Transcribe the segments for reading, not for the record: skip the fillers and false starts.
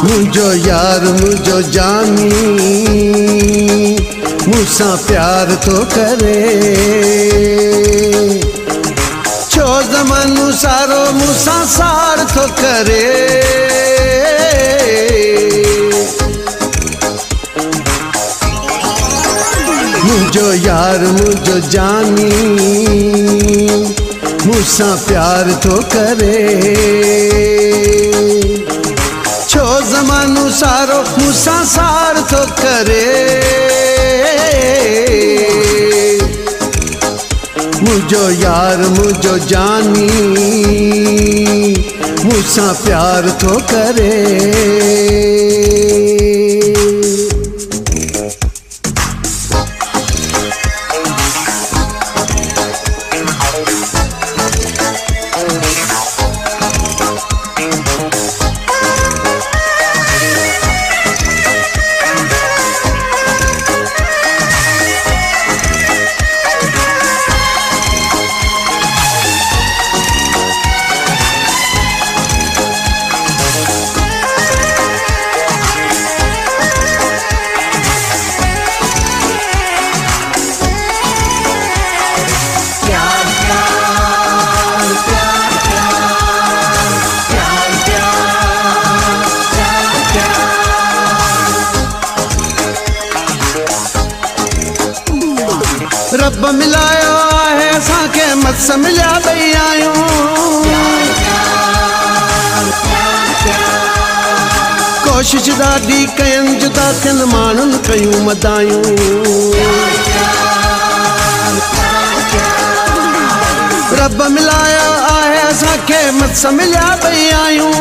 मुझो यार मुझो जानी मुसा प्यार तो करे छो ज़मानो सारो मुसा सार तो करे मुझो यार मुझो जानी मुसा प्यार तो करे छो ज़मानो सारो मुसा सार तो करे मुझो यार मुझो जानी मुसा प्यार तो करे रब मिलायो है असांखे मत से मिलिया ॿई आहियूं कोशिश ॾाढी कयनि जुदा थियनि माण्हुनि कयूं मदायूं रब मिलायो आहे असांखे मत से मिलिया ॿई आहियूं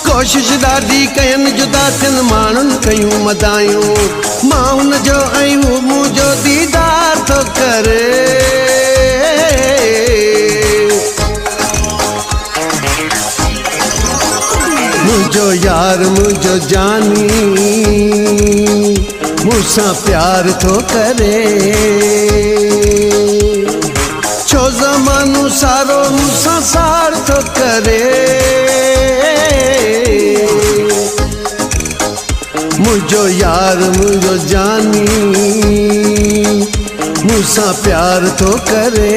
कोशिश ॾाढी कयनि जुदा थियनि माण्हुनि कयूं मदायूं मां हुनजो ऐं हू मुंहिंजो दीदार थो करे मुझो यार मुझो जानी मुसा प्यार तो करे छो ज़मानो सारो मुसा सार तो करे मुझो यार मुझो जानी मुसा प्यार तो करे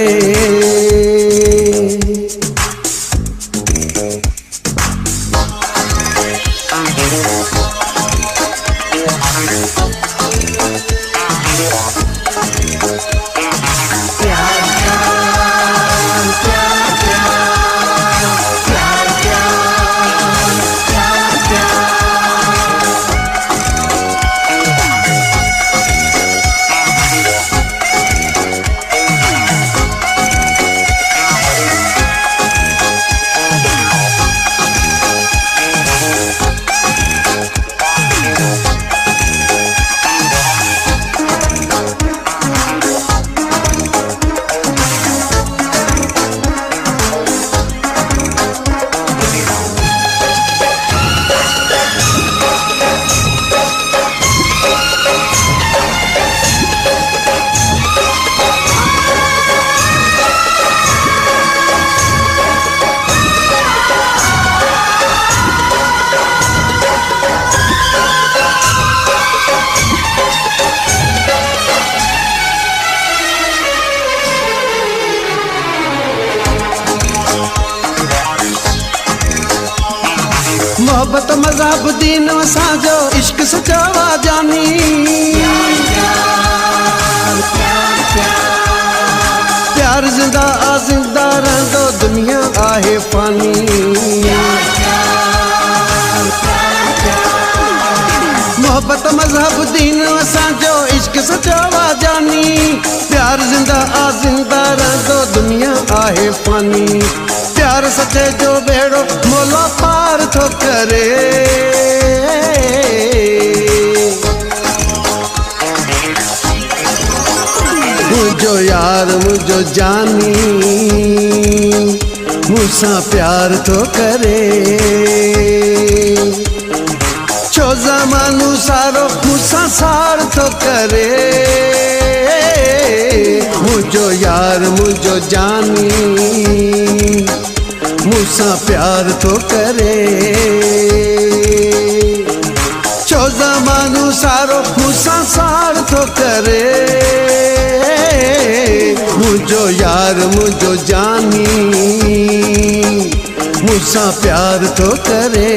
मोहब्बत मज़हब दीन असांजो इश्क सच्चो वा जानी प्यार प्यार जिंदा आ जिंदा रहंदो दुनिया आहे फानी मोहब्बत मजहब दीन असांजो इश्क सचो जानी प्यार जिंदा आ जिंदा रहंदो दुनिया आहे फानी प्यार सचे जो बेड़ो मोला पार थो करे मुझो यार मुझो जानी मुझसा प्यार तो करे छो ज़मानो सारो मुझसा सार तो करे मुझो यार मुझो जानी मुझसा प्यार तो करे छो ज़मानो सारो मुझसा सार तो करे मुझो यार मुझो जानी मुझसा प्यार तो करे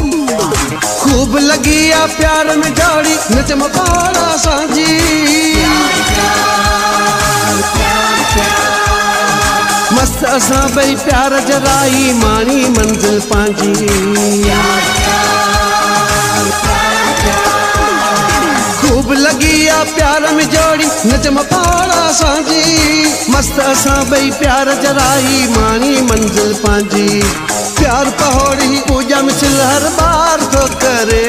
खूब लगी आ प्यार में जोड़ी नच मपाड़ा सांझी मस्त असां बई प्यार जराई मानी मंजिल पांजी खूब लगी आ प्यार में जोड़ी नच मपाड़ा सांझी मस्त असां बई प्यार जराई मानी मंजिल पांजी प्यार पहोड़ी पूजा मिसल हर बार तो करे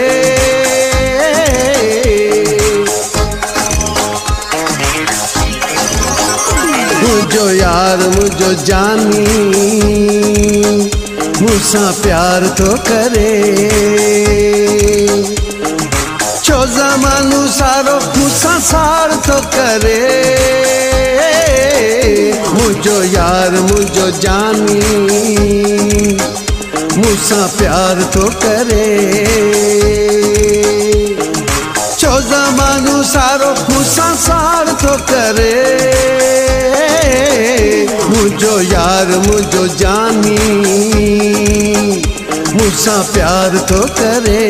मुझो यार मुझो जानी मुझसा प्यार तो करे छो ज़मानो सारो मुझसा सार तो करे मुझो यार मुझो जानी मुझसा प्यार तो करे छो ज़मानो सारो मुझसा सार तो करे मुझो यार मुझो जानी मुझसा प्यार तो करे